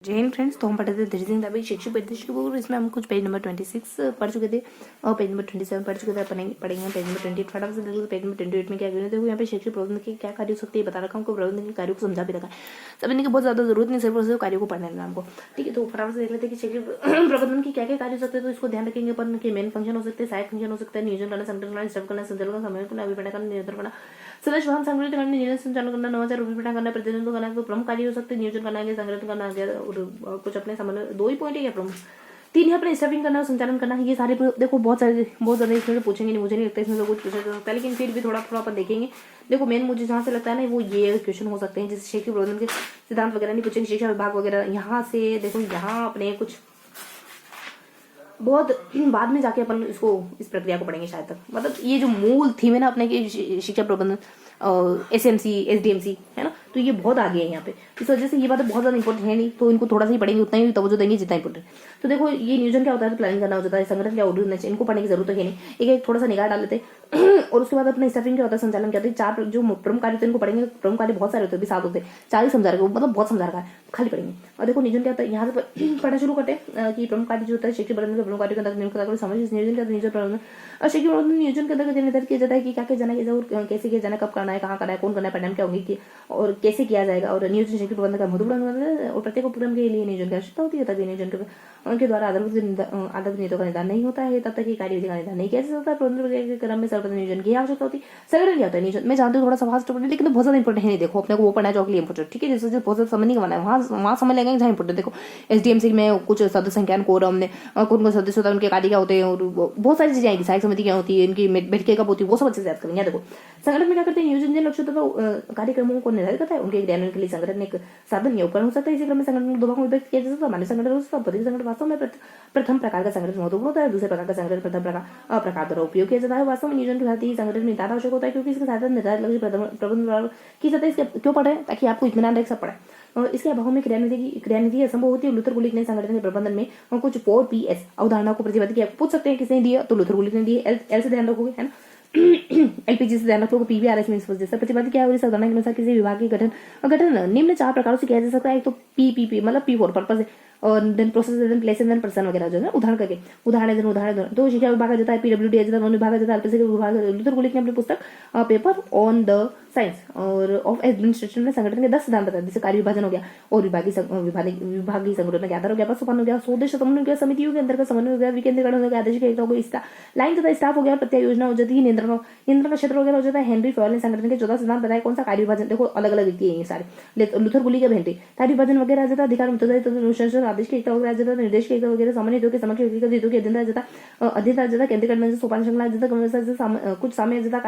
जय हिंद फ्रेंड्स। तो हम पढ़े थे धीरे सिंह दबे शिक्षक परिदृश्य की बुक। इसमें हम कुछ पेज नंबर 26 पढ़ चुके थे और पेज नंबर 27 पढ़ चुके थे। पढ़ेंगे पेज नंबर 28 फटाफट से देख। पेज नंबर 28 में क्या करें, देखो यहाँ पे शिक्षक प्रबंधन के क्या कार्य हो सकते हैं बता रखा हूँ। प्रबंधन के कार्यों को समझा भी रखा है। समझने की बहुत ज्यादा जरूरत नहीं, सिर्फ कार्यों को पढ़ने देना हमको। ठीक है, तो फटाफट से देख लेते हैं कि शिक्षक प्रबंधन की क्या क्या कार्य हो सकते हैं। तो इसको ध्यान रखेंगे अपन के मेन फंक्शन हो सकते हैं, सहायक फंक्शन हो सकता है, नियोजन करना, संगठन करना, स्टाफ करना, संचालन करना, समय करना, अभिप्राय करना, नियंत्रण करना, सदस्य वाहन संगठित करना, नियोजन संचालन करना, नवाचार अभिप्राय करना, प्रतिनिधित्व करना। तो प्रमुख कार्य हो सकते हैं नियोजन करना, संगठन करना और कुछ अपने समन्वय। दो ही पॉइंट है क्या प्रमुख? तीन है अपने स्टाफिंग करना और संचालन करना। ये सारे देखो बहुत ज्यादा इसमें पूछेंगे नहीं, मुझे नहीं लगता इसमें तो कुछ पूछा जा सकता है, लेकिन फिर भी थोड़ा थोड़ा अपन देखेंगे। देखो मेन मुझे जहाँ से लगता है ना वो ये क्वेश्चन हो सकते हैं, जैसे शिक्षा प्रबंधन के सिद्धांत वगैरह नहीं पूछेंगे, शिक्षा विभाग वगैरह। यहाँ से देखो यहाँ अपने कुछ बहुत बाद में जाके अपन इसको इस प्रक्रिया को पढ़ेंगे शायद तक। मतलब ये जो मूल थीम है ना अपने की शिक्षा प्रबंधन, SMC SDMC है ना, तो ये बहुत आगे है यहाँ पे। इस वजह से ये बात बहुत ज्यादा इंपॉर्टेंट है नहीं, तो इनको थोड़ा सा ही पढ़ेंगे, उतना ही तवज्जो देंगे जितना इंपॉर्टेंट। तो देखो ये नियोजन क्या होता है, प्लानिंग करना होता है, संगठन क्या होना चाहिए, इनको पढ़ने की जरूरत है नहीं। एक एक थोड़ा सा निगाह डाल लेते हैं और उसके बाद अपना स्टाफिंग क्या होता है, संचालन क्या होता है। चार जो प्रमुख कार्य होते हैं इनको पढ़ेंगे। प्रमुख कार्य बहुत सारे होते हैं, 7 होते हैं, 4 ही समझा रहे, मतलब बहुत समझा रखा है, खाली पढ़ेंगे। और देखो नियोजन क्या होता है, यहाँ से पढ़ना शुरू करते हैं कि प्रमुख कार्य जो होता है शिक्षक प्रबंधन के प्रमुख कार्य के अंदर समझ। नियोजन क्या होता है, नियोजन प्रबंधन और शिक्षक प्रबंधन नियोजन के अंदर निर्धारित किया जाता है कि क्या क्या जाना है और कैसे किया जाना, कब करना है, कहाँ करना है, कौन करना है, परिणाम क्या होंगे और कैसे किया जाएगा। और नियोजन शिक्षक प्रबंधन का महत्वपूर्ण है और प्रत्येक उपक्रम के लिए नियोजन की आवश्यकता होती है। तभी नियोजन उनके द्वारा आधारभूत नीतियों का निर्धारण नहीं होता है, तब तक की कार्यविधि का निर्धारण नहीं किया जा सकता है। प्रबंधन के क्रम में सर्वप्रथम नियोजन की आवश्यकता होती है। संगठन क्या होता है, नियोजन मैं जानती हूँ थोड़ा सा फास्ट पढ़ने, लेकिन बहुत ज्यादा इंपॉर्टेंट है नहीं। देखो अपने को वो पढ़ना है जो अगली इंपॉर्टेंट, ठीक है, जैसे बहुत ज्यादा समय नहीं करना है, वहाँ समय लगेंगे जहाँ इंपॉर्टेंट। देखो SDMC में कुछ सदस्य संख्या कोरम ने कौन कौन सदस्य होता है, उनके कार्य क्या होते हैं और बहुत सारी चीजें आएंगी। सहायक समिति क्या होती है, इनकी बैठकें कब होती है, वो सब अच्छे से याद करेंगे। देखो संगठन में क्या करते हैं, नियोजन जिन लक्ष्यों तथा कार्यक्रमों को निर्धारित करता है, उनके क्रियान्वयन के लिए संगठन एक साधन या उपकरण हो सकता है। इसी क्रम में संगठन को 2 भागों में विभक्त किया जा सकता है, सामान्य संगठन हो सकता है, बौद्धिक संगठन। वास्तव में प्रथम प्रकार का संगठन महत्वपूर्ण होता है, दूसरे प्रकार का संगठन प्रथम प्रकार द्वारा उपयोग किया जाता है। वास्तव में नियोजन के साथ ही संगठन में ज्यादा आवश्यक होता है, क्योंकि इसके साथ निर्धारित लक्ष्य प्रबंधन की सतह इसके क्यों पढ़े, ताकि आपको इत्मीनान रह सब पढ़े। और इसके अभाव में क्रियानिधि असंभव होती है। लुथर गुलिक ने संगठन के प्रबंधन में कुछ 4PS अवधारणा को प्रतिबद्ध किया। पूछ सकते हैं किसने दिया, तो लुथर गुलिक ने दी। एल से ध्यान रखोगे है ना, LPG से ध्यान रखोगे, PVRS में जैसा प्रतिबद्ध क्या है। और इस अवधारणा के अनुसार किसी विभाग के गठन निम्न 4 प्रकारों से किया जा सकता है। एक तो PPP मतलब P फॉर पर्पस है, और then process, then place, then person वगैरह जो है उदाहरण करके उदाहरण तो शिक्षा विभाग जाता है, PWD आ जाता है, वन विभाग आ जाता है, LPC विभाग। लुथर गुलिक ने अपनी पुस्तक पेपर ऑन द साइंस और ऑफ एडमिनिस्ट्रेशन में संगठन के 10 सिद्धांत बताए, जैसे कार्य विभाजन हो गया और विभागीय संगठन के आधार हो गया, बसपन हो गया, स्वदेश समन्वय हो गया, समितियों के अंतर्गत समन्वय हो गया, विकेंद्रीकरण हो गया, आदेश एकता हो गई, लाइन तथा स्टाफ हो गया, प्रत्यय योजना हो जाती है, नियंत्रण का क्षेत्र वगैरह हो जाता है। हेनरी फॉयल ने संगठन के 14 सिद्धांत बताए। कौन सा कार्य विभाजन, देखो अलग अलग है ये सारे। लुथर गुलिक का हेनरी कार्य विभाजन वगैरह आ जाता है, अधिकार अनुशासन, आदेश की एकता वगैरह आ जाता है, निर्देश की एकता वगैरह, सामान्य हितों के समग्र व्यक्तिगत हितों की अधीनता आ जाता है, केंद्रीकरण, सोपान श्रृंखला, कुछ सामय आ जाता,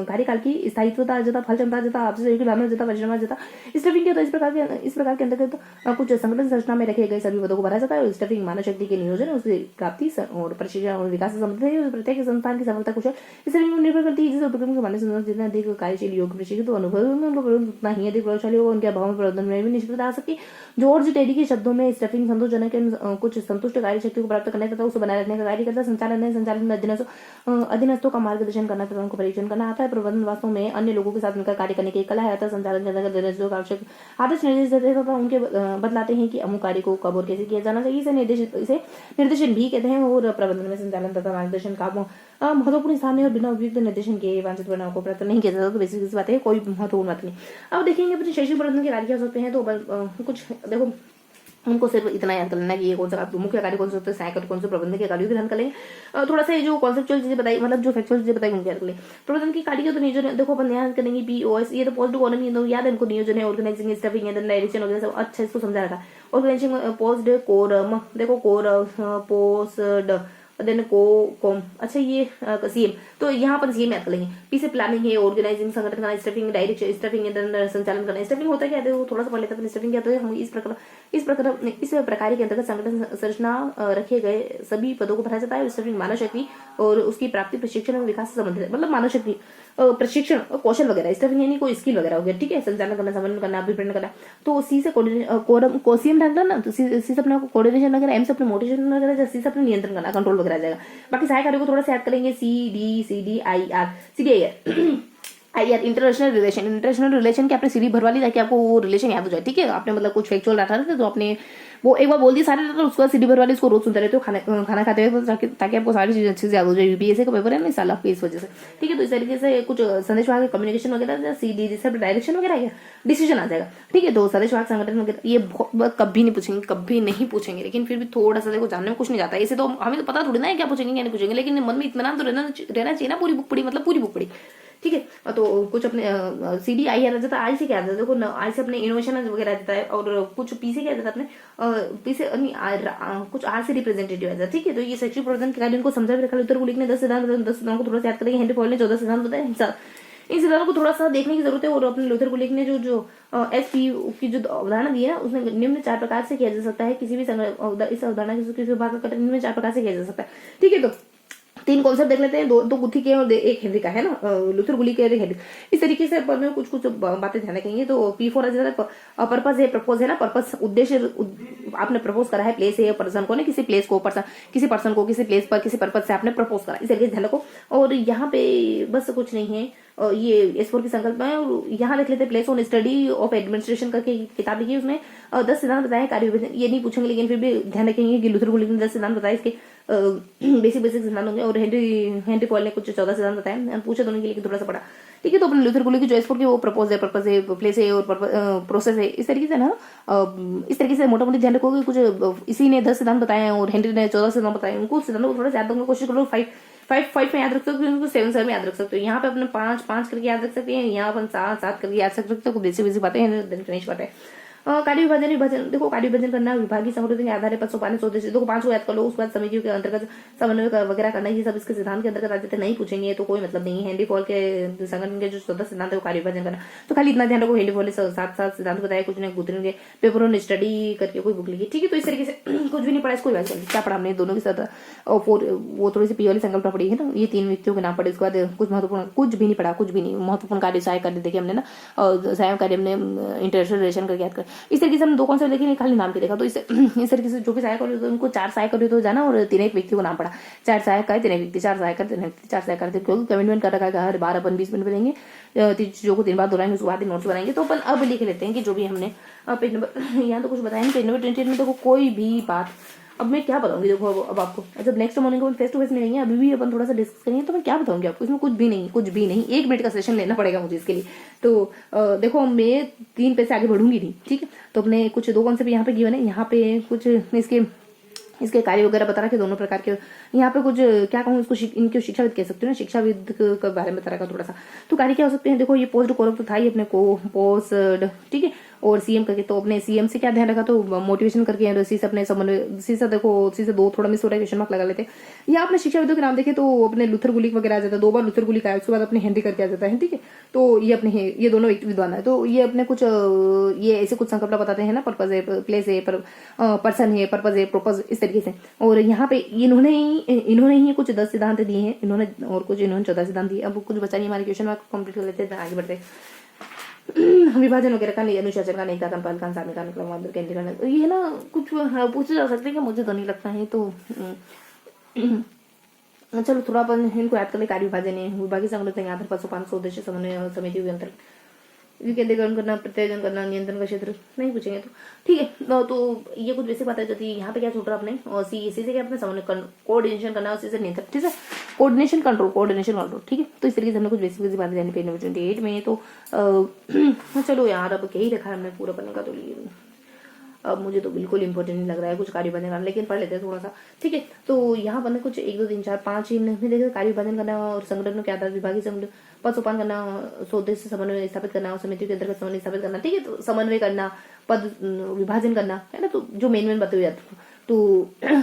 कार्यकाल की स्थायित्वता आ जाता, फल क्षमता आ जाता, आपसी सहयोग की भावना आ जाता, परिश्रम आ जाता। स्टाफिंग क्या होता है, इस प्रकार के अंतर्गत कुछ संगठन संरचना में रखे गए सभी पदों को भरा जाता है। स्टाफिंग मानव शक्ति के नियोजन, उसकी प्राप्ति और प्रशिक्षण और विकास से संबंधित है। प्रत्येक संस्थान की सफलता कुशल स्टाफिंग पर निर्भर करती है। जिस उपक्रम के मानव संस्थान जितना अधिक कार्यशील योग्य प्रशिक्षित अनुभव उनका उतना ही अधिक प्रभावशाली होगा, उनके अभाव में प्रबंधन में भी निष्फलता आ सकती है। जॉर्ज टेडी के शब्दों में स्टाफिंग संतोषजनक कुछ संतुष्ट कार्य शक्ति को प्राप्त करने तथा उसे बनाए रखने का कार्य करता है। संचालन अधीनस्थों का मार्गदर्शन करना तथा उनको परीक्षण करना आता है। प्रबंधन वास्तव में अन्य लोगों के साथ मिलकर कार्य करने की कला है। अतः संचालन करने का अधीनस्थों का आवश्यक आदेश निर्देश देते हैं तथा उनके बतलाते हैं कि अमुक कार्य को कब और कैसे किया जाना चाहिए। इसे निर्देशन भी कहते हैं। और प्रबंधन में संचालन तथा मार्गदर्शन का महत्वपूर्ण स्थान है और बिना उपयुक्त निर्देशन के वांछित परिणाम को प्राप्त नहीं किया जाता। तो बेसिक बात है, कोई महत्वपूर्ण बात नहीं। अब देखेंगे अपने शैक्षिक प्रबंधन के कार्य क्या हो सकते हैं। तो कुछ देखो उनको सिर्फ इतना याद कर लेना कि ये कौन सा मुख्य कार्य कौन से होते हैं, सहायक कौन से प्रबंधन के कार्यों की ध्यान कर लेंगे। थोड़ा सा ये जो कॉन्सेप्चुअल चीजें बताई, मतलब जो फैक्चुअल चीजें बताई उनके याद कर लेंगे। प्रबंधन की कार्य तो नियोजन, देखो अपन ध्यान करेंगे POS, ये तो पोस्ट इकोनॉमी तो याद है इनको, नियोजन है, ऑर्गेनाइजिंग, स्टाफिंग है, डायरेक्शन वगैरह सब अच्छा इसको समझा रखा। ऑर्गेनाइजिंग पोस्ट कोरम, देखो कोर पोस्ट देन कोम, अच्छा ये CM, तो यहाँ पर CM याद कर लेंगे। P से प्लानिंग है, ऑर्गेनाइजिंग संगठन करना, स्टाफिंग डायरेक्शन, स्टाफिंग संचालन करना। स्टाफिंग होता क्या है, थोड़ा सा पढ़ लेते हैं। स्टाफिंग क्या होता है, हम इस प्रकार के अंतर्गत संगठन संरचना रखे गए सभी पदों को भरा जाता है। स्टाफिंग मानव शक्ति और उसकी प्राप्ति, प्रशिक्षण और विकास से संबंधित है, मतलब मानव शक्ति, प्रशिक्षण और कौशल वगैरह। स्टाफिंग यानी कोई स्किल वगैरह हो गया, ठीक है, संचालन करना, समन्वय करना, अभिप्रेरण करना। तो C से कोसियम ढंगना ना, तो C से अपने कोऑर्डिनेशन वगैरह, M से अपने मोटिवेशन वगैरह, C से अपने नियंत्रण करना, कंट्रोल वगैरह आ जाएगा। बाकी सहायक कार्यों को थोड़ा सा याद करेंगे, CDIR यार इंटरनेशनल रिलेशन की आपने सीढ़ी भरवा ली ताकि आपको वो रिलेशन याद हो जाए, ठीक है। आपने मतलब कुछ फैक्चुअल डाटा था तो आपने वो एक बार बोल दिया सारे डाटा, उसके बाद सीढ़ी भरवा ली, उसको रोज सुनते रहते हो खाना खाते हुए, ताकि आपको सारी चीजें अच्छे से याद हो जाए। यूपीएससी का पेपर है ना इस साल आपके, इस वजह से, ठीक है। तो इस तरीके से कुछ संदेश वाहक कम्युनिकेशन वगैरह, सीडी जैसे डायरेक्शन वगैरह है, डिसीजन आ जाएगा, ठीक है। तो संदेश वाहक संगठन वगैरह ये बहुत कभी नहीं पूछेंगे, लेकिन फिर भी थोड़ा सा देखो जानने में कुछ नहीं जाता। इसे तो हमें तो पता थोड़ी ना है क्या पूछेंगे क्या नहीं पूछेंगे, लेकिन मन में इत्मीनान तो रहना चाहिए ना। पूरी बुक पढ़ी मतलब पूरी बुक पढ़ी, ठीक है। तो कुछ अपने सीडी आई आ जाता है, आई से क्या आता है देखो, आई से अपने इनोवेशन वगैरह आ जाता है, और कुछ पी से क्या आ जाता है अपने पी से कुछ आर से रिप्रेजेंटेटिव आ जाता है, ठीक है। तो ये शैक्षिक प्रवर्तन के कार्य को समझा भी रखा। उत्तर को लिखने 10 सिद्धांत को थोड़ा सा याद करेंगे। हेनरी फॉयल ने 14 सिद्धांत बताया। इन सिद्धांतों को थोड़ा सा देखने की जरूरत है। और अपने लूथर को लिखने जो एस पी की जो अवधारणा दी है ना, उसने निम्न 4 प्रकार से किया जा सकता है। किसी भी इस अवधारणा किसी भाग का कथन निम्न 4 प्रकार से किया जा सकता है, ठीक है। तो 3 कॉन्सेप्ट देख लेते हैं, दो गुथी के और एक हेनरी का है ना, लूथर गुली के हेनरी। इस तरीके से अपन कुछ बातें ध्यान रखेंगे। तो P4 पर्पस है, प्रपोज है ना, पर्पस उद्देश्य आपने प्रपोज करा है, प्लेस है पर्सन को, ना किसी प्लेस को, किसी पर्सन को किसी प्लेस पर किसी पर्पस से आपने प्रपोज करा, इस तरीके से ध्यान रखो। और यहाँ पे बस कुछ नहीं है, ये S4 की संकल्पना है। और यहाँ देख लेते हैं place on study of administration करके किताब लिखी है, उसमें 10 सिद्धांत बताए कार्य विभाजन। ये नहीं पूछेंगे, लेकिन फिर भी ध्यान रखेंगे कि लूथर गुली ने 10 सिद्धांत बताए, इसके बेसिक सिद्धांत होंगे। और हेनरी पॉल ने कुछ 14 सिद्धांत बताए, पूछे दोनों के लिए थोड़ा सा पड़ा, ठीक है। तो अपने लूथर गुली की जो S4 की वो प्रपोज है, पर्पस है, प्लेस है और प्रोसेस है, इस तरीके से ना इस तरीके से मोटा मोटी ध्यान रखोगे। कुछ इसी ने 10 सिद्धांत बताए और हेनरी ने 14 सिद्धांत बताए, उनको सिद्धांतों को थोड़ा सा याद रखने की कोशिश करो। 5 में याद रख सकते हो, उनको 7 में याद रख सकते हो। यहाँ पे अपने 5 करके याद रख सकते हैं, यहाँ अपन 7 करके याद रख सकते हो। बेसिक बातें हैं, फिनिश बातें। कार्य विभाजन देखो, कार्य विभाजन करना विभागीय संगठन के आधार पर सोपान उद्देश्य देखो 5 को याद कर लो। उसके बाद समितियों के अंतर्गत समन्वय वगैरह करना, ये सब इसके सिद्धांत के अंतर्गत आ जाते हैं। नहीं पूछेंगे तो कोई मतलब नहीं है। हेनरी फॉल के संगठन के जो 14 सिद्धांत है वो कार्य विभाजन करना, तो खाली इतना ध्यान रखो। हेनरी फॉल ने 7 सिद्धांत बताया, कुछ ने गुथरन के पेपरों ने स्टडी करके कोई बुक लिखी, ठीक है। तो इस तरीके से कुछ भी नहीं पढ़ा, इसको याद कर क्या पढ़ा हमने दोनों के साथ। वो थोड़ी सी पी वाली संकल्पना पड़ी है ना, ये 3 व्यक्तियों के नाम पड़े। उसके बाद कुछ महत्वपूर्ण कुछ भी नहीं पढ़ा, कुछ भी नहीं महत्वपूर्ण कार्य सहायक कार्य देखे हमने ना, सहायक कार्य हमने इंटरनेशनल रिलेशन करके याद कर। इस तरीके से हम 2 कॉन्सेप्ट देखे, खाली नाम के देखा। तो इस तरीके से जो भी सहायक कार्य उनको 4 सहायक कार्य तो जाना, और 3 एक व्यक्ति को नाम पड़ा। 4 सहायक कार्य 3 व्यक्ति, 4 सहायक कार्य 3 व्यक्ति, 4 सहायक कार्य, क्योंकि कमिटमेंट कर रखा है हर बार अपन 20 मिनट में देंगे, चीजों को 3 बार दोहराएंगे, उसके बाद नोट्स बनाएंगे। तो अपन अब लिख लेते हैं कि जो भी हमने पेज नंबर यहाँ तो कुछ बताया नहीं, पेज नंबर 28 में देखो कोई भी बात अब मैं क्या बताऊंगी देखो अब आपको, जब नेक्स्ट मॉर्निंग को फेस टू फेस मिलेंगे, अभी भी अपन थोड़ा सा डिस्कस करेंगे, तो मैं क्या बताऊंगी आपको, इसमें कुछ भी नहीं। 1 मिनट का सेशन लेना पड़ेगा मुझे इसके लिए। तो देखो मैं 3 पेज से आगे बढ़ूंगी नहीं, ठीक है। तो अपने कुछ 2 कॉन्सेप्ट यहाँ पे गिवन है, यहाँ पे कुछ इसके कार्य वगैरह बता रखे दोनों प्रकार के। यहाँ पे कुछ क्या कहूँ इसको, इनके शिक्षाविद कह सकते हो ना, शिक्षाविद के बारे में बता रखा थोड़ा सा। तो कार्य क्या हो सकते हैं देखो, ये पोस्ट कोरक तो था ही अपने को, पोस्ट, ठीक है। और सीएम करके, तो अपने सीएम से क्या ध्यान रखा, तो मोटिवेशन करके, सी से अपने समन्वय, सी से देखो, सी से 2 थोड़ा मिस हो रहा है, क्वेश्चन मार्क लगा लेते हैं। यहाँ अपने शिक्षाविदों के नाम देखे तो अपने लूथर गुलिक वगैरह आ जाता है, 2 बार लूथर गुलिक आया, उसके बाद अपने हेनरी करके आ जाता है, ठीक है। तो ये अपने ये दोनों विद्वान है। तो ये अपने कुछ ये ऐसे कुछ संकल्पना बताते हैं ना, पर्पज है, प्लेस है, पर्सन है, पर्पज है, प्रोपज, इस तरीके से। और यहाँ पे इन्होंने ही कुछ 10 सिद्धांत दिए हैं, इन्होंने 14 सिद्धांत दिए। अब कुछ बचा नहीं, हमारे क्वेश्चन मार्क कंप्लीट कर लेते हैं, आगे बढ़ते हैं। विभाजन वगैरह का नहीं, अनुशासन का नहीं था, कंपाल का सामने का मतलब केंद्रीकरण, ये है ना कुछ पूछे जा सकते हैं क्या, मुझे तो नहीं लगता है। तो चलो थोड़ा अपन इनको याद कर ले। कार्य विभाजन है, विभागीय संगठन के आधार पर सोपान उद्देश्य समन्वय समिति के अंतर्गत विकेंद्रीकरण करना, प्रत्यायोजन करना, नियंत्रण का क्षेत्र नहीं पूछेंगे तो ठीक है। तो ये कुछ बेसिक बातें जो थी। यहाँ पे क्या छूट रहा अपने, और सी से क्या अपने समन्वय कोऑर्डिनेशन करना, उसी से नियंत्रण, ठीक है। कोऑर्डिनेशन कंट्रोल, ठीक है। तो इस तरीके से हमने कुछ बेसिक बातें जानी पेज नंबर 28 में। तो चलो यार अब क्या ही रखा है हमने पूरा पढ़ने का, तो अब मुझे तो बिल्कुल इंपॉर्टेंट नहीं लग रहा है कुछ कार्य विभाजन करना, लेकिन पढ़ लेते हैं थोड़ा सा, ठीक है। तो यहाँ पर कुछ 1 2 3 4 5 में देखिए कार्य विभाजन करना और संगठनों के आधार विभागीय संगठन पद सोपान करना, उद्देश्य समन्वय स्थापित करना और समिति के अंतर्गत समन्वय स्थापित करना, ठीक है। तो समन्वय करना, पद विभाजन करना है ना, तो जो मेन बातें हो जाती है, तो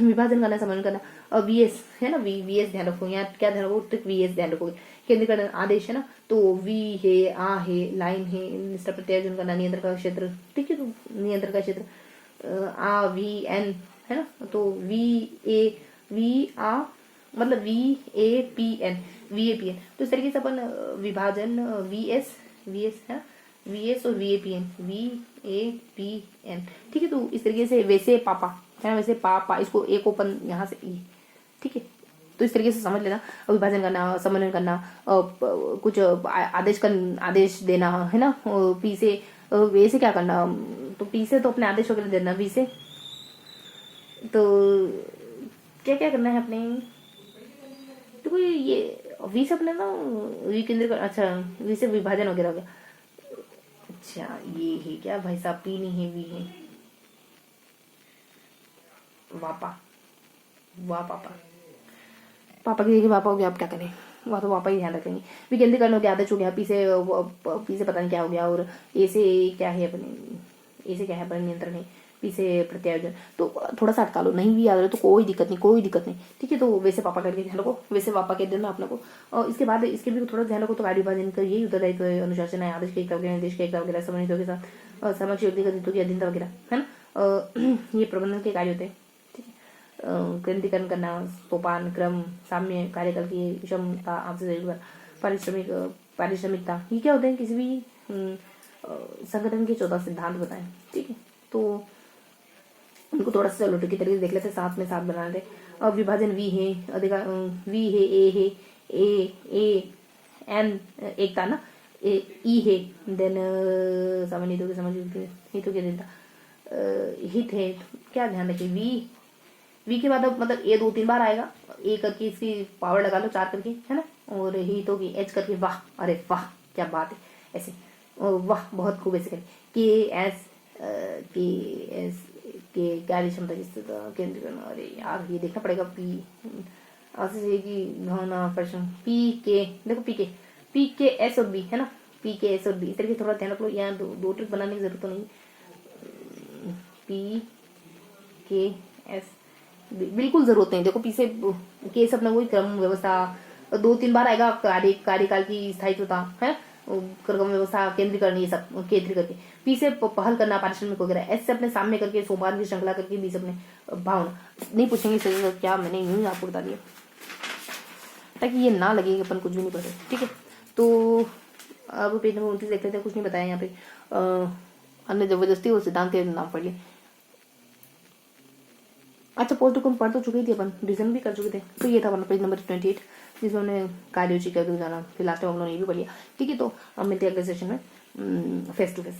विभाजन करना, समन्वय करना। और वीएस है ना, वीएस ध्यान रखो, यहाँ क्या ध्यान रखो, तो वीएस ध्यान रखोगे। केंद्रीकरण आदेश है ना, तो वी है, आ है, लाइन है, निष्ठा प्रत्यायोजन करना, नियंत्रण का क्षेत्र, ठीक है। तो नियंत्रण का क्षेत्र आ वी एन है ना, तो वी आ मतलब VAPN, तो इस तरीके से अपन विभाजन VS है, VS और VAPN, ठीक है। तो इस तरीके से वैसे पापा है ना, वैसे पापा, इसको एक ओपन यहाँ से, ठीक है। तो इस तरीके से समझ लेना, विभाजन करना, समन्वय करना, कुछ आदेश देना, है ना। पी से वे से क्या करना, तो पी से तो अपने आदेश वगैरह देना, वी से तो क्या क्या करना है अपने, तो कोई ये वी से अपने ना विकेंद्रीकरण, अच्छा वी से विभाजन वगैरह हो गया। अच्छा ये है क्या भाई साहब, पी नहीं है, वी है, वापा, वाह पापा, पापा की देखिए पापा हो गया, आप क्या करें, वहाँ तो पापा ही ध्यान रखेंगे। विकेंद्रीकरण हो गया, आदर्श हो गया, पी से पता नहीं क्या हो गया, और ए से क्या है अपने, ए से क्या है अपने नियंत्रण है, पी से प्रत्यायोजन, तो थोड़ा सा अटका लो, नहीं भी याद रहे तो कोई दिक्कत नहीं, कोई दिक्कत नहीं, ठीक है। तो वैसे पापा करके ध्यान रखो, वैसे पापा कह देना अपने को। और इसके बाद इसके भी थोड़ा ध्यान रखो, तो कार्य विभाजन का यही उत्तरदायित्व है, अनुशासन है, आदेश के एकता वगैरह, निर्देश के एकता वगैरह, समन्वितों के साथ समक्ष व्यक्तिगत हितों की अधीनता वगैरह, है ना। ये प्रबंधन के कार्य होते हैं, ठीक है। केंद्रीकरण करना, सोपान क्रम, साम्य, कार्यकाल की क्षमता, आपसे पारिश्रमिकता, ये क्या होते हैं, किसी भी संगठन के 14 सिद्धांत बताएं, ठीक है। तो उनको थोड़ा सा चलो की तरीके से देख लेते, साथ में साथ बना लेते। अब विभाजन वी है, अधिकार वी है, ए है, ए एन एकता ना, ई है, देन सामान्य हितों की समझ, हितों की अधीनता, हित है, क्या ध्यान रखिए, वी के बाद अब मतलब ए 2-3 बार आएगा, ए करके इसकी पावर लगा लो 4 करके, है ना, और हितों की एच करके, वाह अरे वाह क्या बात है, ऐसे वाह बहुत खूब, ऐसे करके के एस के कार्य क्षमता की केंद्रीकरण, अरे यार ये देखना पड़ेगा, पी ऐसे कि घना प्रश्न, पी के देखो, पी के एस और बी, है ना, पी के एस और बी, इस तरीके थोड़ा ध्यान रख लो, यहाँ दो ट्रिक बनाने की जरूरत तो नहीं, पी के एस बिल्कुल जरूरत नहीं, देखो पी से केस अपना वही क्रम व्यवस्था 2-3 बार आएगा, कार्यकाल की स्थायित्वता, है क्रम व्यवस्था, केंद्रीकरण, ये सब केंद्रीय करके, पी से पहल करना, पारिश्रमिक वगैरह, एस से अपने सामने करके, सोमवार की श्रृंखला करके, बी से अपने भावना, नहीं पूछेंगे सर क्या, मैंने यूं ही आपको बता दिया ताकि ये ना लगे कि अपन कुछ भी नहीं पढ़े, ठीक है। तो अब पेज नंबर 29 देख लेते हैं, कुछ नहीं बताया यहाँ पे, अन्य जबरदस्ती और सिद्धांत के नाम पढ़ लिए। अच्छा पोस्ट को पढ़ तो चुके थे अपन, रिविजन भी कर चुके थे, तो ये था अपना पेज नंबर 28 जिसमें हमने कार्ययोची कर जाना, फिर लास्ट में हम लोगों ने ये भी पढ़ लिया, ठीक है। तो हम मिलते हैं अगले सेशन में फेस टू फेस।